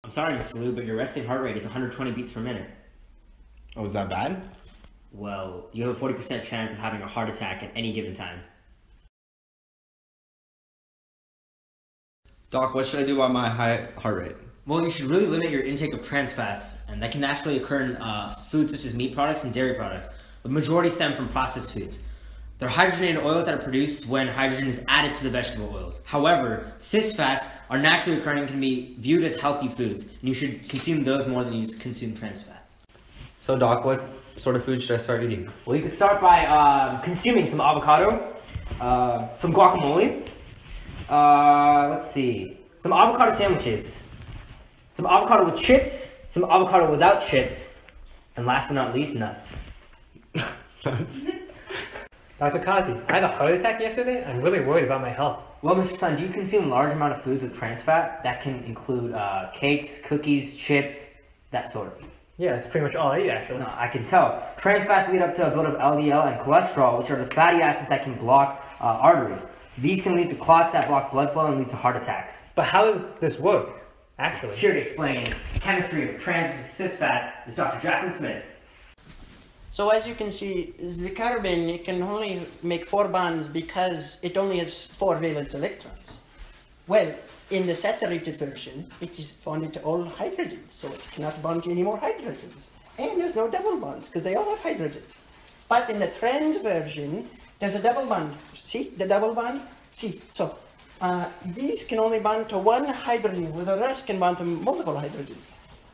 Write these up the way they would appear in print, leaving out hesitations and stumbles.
I'm sorry, Mr. Liu, but your resting heart rate is 120 beats per minute. Oh, is that bad? Well, you have a 40% chance of having a heart attack at any given time. Doc, what should I do about my high heart rate? Well, you should really limit your intake of trans fats, and that can naturally occur in foods such as meat products and dairy products. The majority stem from processed foods. They're hydrogenated oils that are produced when hydrogen is added to the vegetable oils. However, cis fats are naturally occurring and can be viewed as healthy foods, and you should consume those more than you consume trans fat. So, Doc, what sort of food should I start eating? Well, you can start by consuming some avocado, some guacamole, let's see, some avocado sandwiches, some avocado with chips, some avocado without chips, and last but not least, nuts. Nuts? Dr. Kazi, I had a heart attack yesterday. I'm really worried about my health. Well, Mr. Sun, do you consume a large amount of foods with trans fat? That can include cakes, cookies, chips, that sort of. Yeah, that's pretty much all I eat, actually. No, I can tell. Trans fats lead up to a buildup of LDL and cholesterol, which are the fatty acids that can block arteries. These can lead to clots that block blood flow and lead to heart attacks. But how does this work, actually? Here to explain the chemistry of trans versus cis fats is Dr. Jacqueline Smith. So as you can see, the carbon, it can only make 4 bonds because it only has 4 valence electrons. Well, in the saturated version, it is bonded to all hydrogens, so it cannot bond to any more hydrogens. And there's no double bonds, because they all have hydrogens. But in the trans version, there's a double bond. See the double bond? See, so these can only bond to 1 hydrogen, where the rest can bond to multiple hydrogens.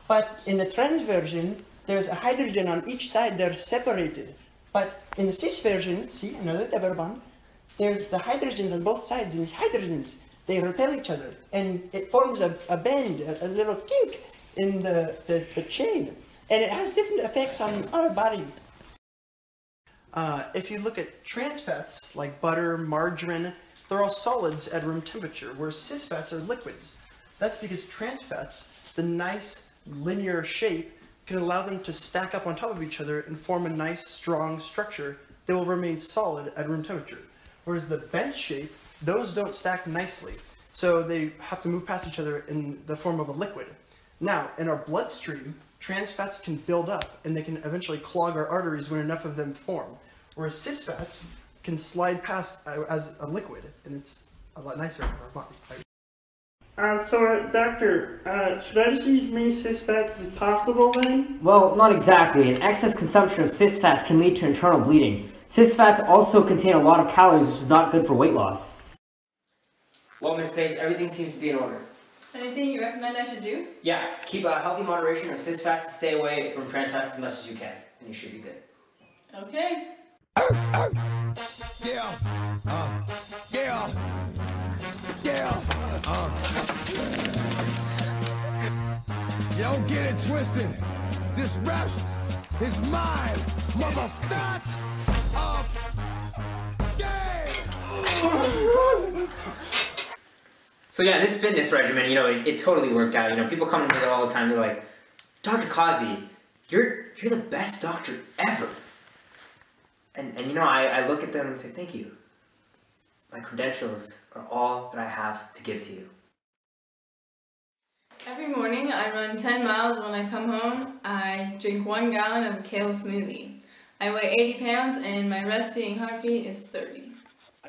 But in the trans version, there's a hydrogen on each side, they're separated. But in the cis version, see, another double bond, there's the hydrogens on both sides, and hydrogens, they repel each other, and it forms a bend, a little kink in the chain. And it has different effects on our body. If you look at trans fats, like butter, margarine, they're all solids at room temperature, whereas cis fats are liquids. That's because trans fats, the nice linear shape, can allow them to stack up on top of each other and form a nice, strong structure that will remain solid at room temperature. Whereas the bent shape, those don't stack nicely, so they have to move past each other in the form of a liquid. Now, in our bloodstream, trans fats can build up, and they can eventually clog our arteries when enough of them form. Whereas cis fats can slide past as a liquid, and it's a lot nicer for our body. Doctor, should I just use as many cis fats as possible then? Well, not exactly. An excess consumption of cis fats can lead to internal bleeding. Cis fats also contain a lot of calories, which is not good for weight loss. Well, Ms. Pace, everything seems to be in order. Anything you recommend I should do? Yeah, keep a healthy moderation of cis fats to stay away from trans fats as much as you can, and you should be good. Okay. Don't get it twisted. This rap is mine, mother start of game. So yeah, this fitness regimen, it totally worked out. People come to me all the time. They're like, Dr. Kazi, you're the best doctor ever. And I look at them and say, thank you. My credentials are all that I have to give to you. Every morning I run 10 miles. When I come home, I drink 1 gallon of a kale smoothie. I weigh 80 pounds and my resting heartbeat is 30.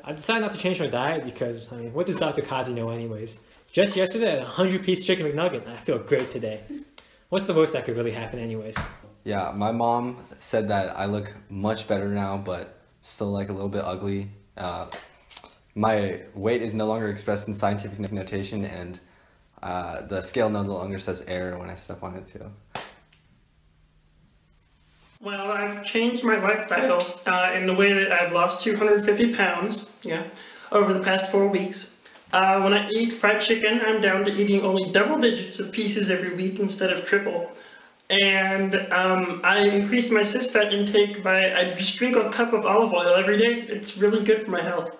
I decided not to change my diet because, what does Dr. Kazi know anyways? Just yesterday I had a 100-piece chicken McNugget and I feel great today. What's the worst that could really happen anyways? Yeah, my mom said that I look much better now, but still like a little bit ugly. My weight is no longer expressed in scientific notation, and the scale no longer says error when I step on it too. Well, I've changed my lifestyle in the way that I've lost 250 pounds, over the past 4 weeks. When I eat fried chicken, I'm down to eating only double digits of pieces every week instead of triple. And I increased my cis fat intake by, I just drink a cup of olive oil every day. It's really good for my health.